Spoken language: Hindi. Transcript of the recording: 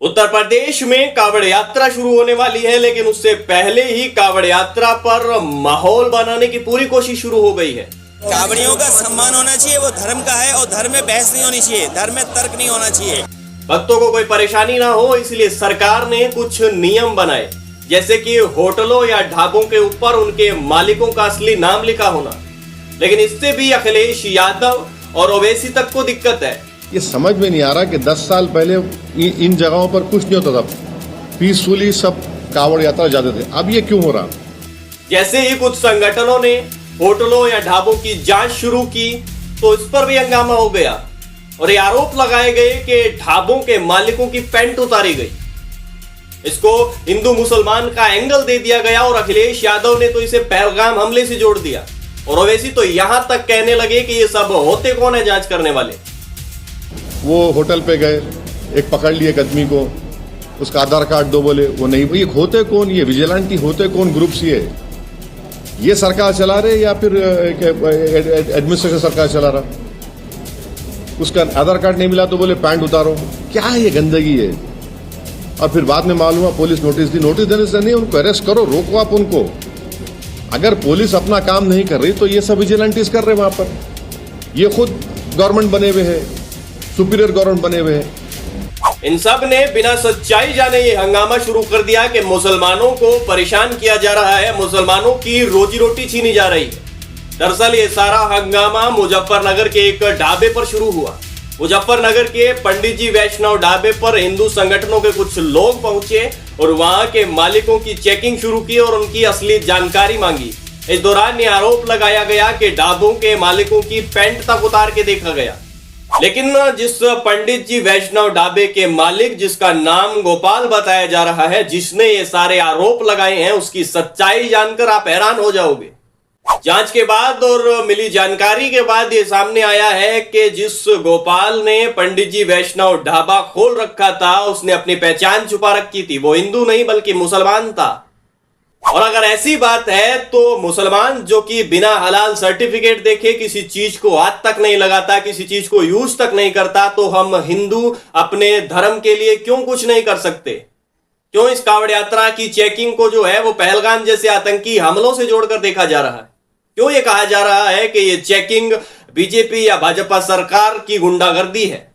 उत्तर प्रदेश में कावड़ यात्रा शुरू होने वाली है, लेकिन उससे पहले ही कावड़ यात्रा पर माहौल बनाने की पूरी कोशिश शुरू हो गई है। कावड़ियों का सम्मान होना चाहिए, वो धर्म का है और धर्म में बहस नहीं होनी चाहिए, धर्म में तर्क नहीं होना चाहिए। भक्तों को कोई परेशानी ना हो, इसलिए सरकार ने कुछ नियम बनाए, जैसे कि होटलों या ढाबों के ऊपर उनके मालिकों का असली नाम लिखा होना। लेकिन इससे भी अखिलेश यादव और ओवैसी तक को दिक्कत है। ये समझ में नहीं आ रहा कि 10 साल पहले इन जगहों पर कुछ नहीं होता था, पीसफुली सब कावड़ यात्रा जाते थे, अब ये क्यों हो रहा? जैसे ही कुछ संगठनों ने होटलों या ढाबों की जांच शुरू की तो इस पर भी हंगामा हो गया और ये आरोप लगाए गए कि ढाबों के मालिकों की पैंट उतारी गई। इसको हिंदू मुसलमान का एंगल दे दिया गया और अखिलेश यादव ने तो इसे पहलगाम हमले से जोड़ दिया। और ओवैसी तो यहां तक कहने लगे कि ये सब होते कौन है जांच करने वाले। वो होटल पे गए, एक पकड़ लिए एक आदमी को, उसका आधार कार्ड दो, बोले वो नहीं। ये होते कौन, ये विजिलेंटी होते कौन ग्रुप्स? ये सरकार चला रहे या फिर एडमिनिस्ट्रेशन सरकार चला रहा? उसका आधार कार्ड नहीं मिला तो बोले पैंट उतारो। क्या है ये गंदगी है? और फिर बाद में मालूम हुआ पुलिस नोटिस दी। नोटिस देने से नहीं, उनको अरेस्ट करो, रोको आप उनको। अगर पुलिस अपना काम नहीं कर रही तो ये सब विजिलेंटीज कर रहे वहां पर। ये खुद गवर्नमेंट बने हुए हैं, सुपीरियर गवर्नमेंट बने हुए हैं। इन सब ने बिना सच्चाई जाने ये हंगामा शुरू कर दिया कि मुसलमानों को परेशान किया जा रहा है, मुसलमानों की रोजी रोटी छीनी जा रही है। दरअसल ये सारा हंगामा मुजफ्फरनगर के एक ढाबे पर शुरू हुआ। मुजफ्फरनगर के पंडित जी वैष्णव ढाबे पर हिंदू संगठनों के कुछ लोग पहुंचे और वहां के मालिकों की चेकिंग शुरू की और उनकी असली जानकारी मांगी। इस दौरान ये आरोप लगाया गया कि ढाबों के मालिकों की पैंट तक उतार के देखा गया। लेकिन जिस पंडित जी वैष्णव ढाबे के मालिक, जिसका नाम गोपाल बताया जा रहा है, जिसने ये सारे आरोप लगाए हैं, उसकी सच्चाई जानकर आप हैरान हो जाओगे। जांच के बाद और मिली जानकारी के बाद ये सामने आया है कि जिस गोपाल ने पंडित जी वैष्णव ढाबा खोल रखा था, उसने अपनी पहचान छुपा रखी थी। वो हिंदू नहीं बल्कि मुसलमान था। और अगर ऐसी बात है तो मुसलमान जो कि बिना हलाल सर्टिफिकेट देखे किसी चीज को हाथ तक नहीं लगाता, किसी चीज को यूज तक नहीं करता, तो हम हिंदू अपने धर्म के लिए क्यों कुछ नहीं कर सकते? क्यों इस कावड़ यात्रा की चेकिंग को जो है वो पहलगाम जैसे आतंकी हमलों से जोड़कर देखा जा रहा है? क्यों ये कहा जा रहा है कि ये चेकिंग बीजेपी या भाजपा सरकार की गुंडागर्दी है?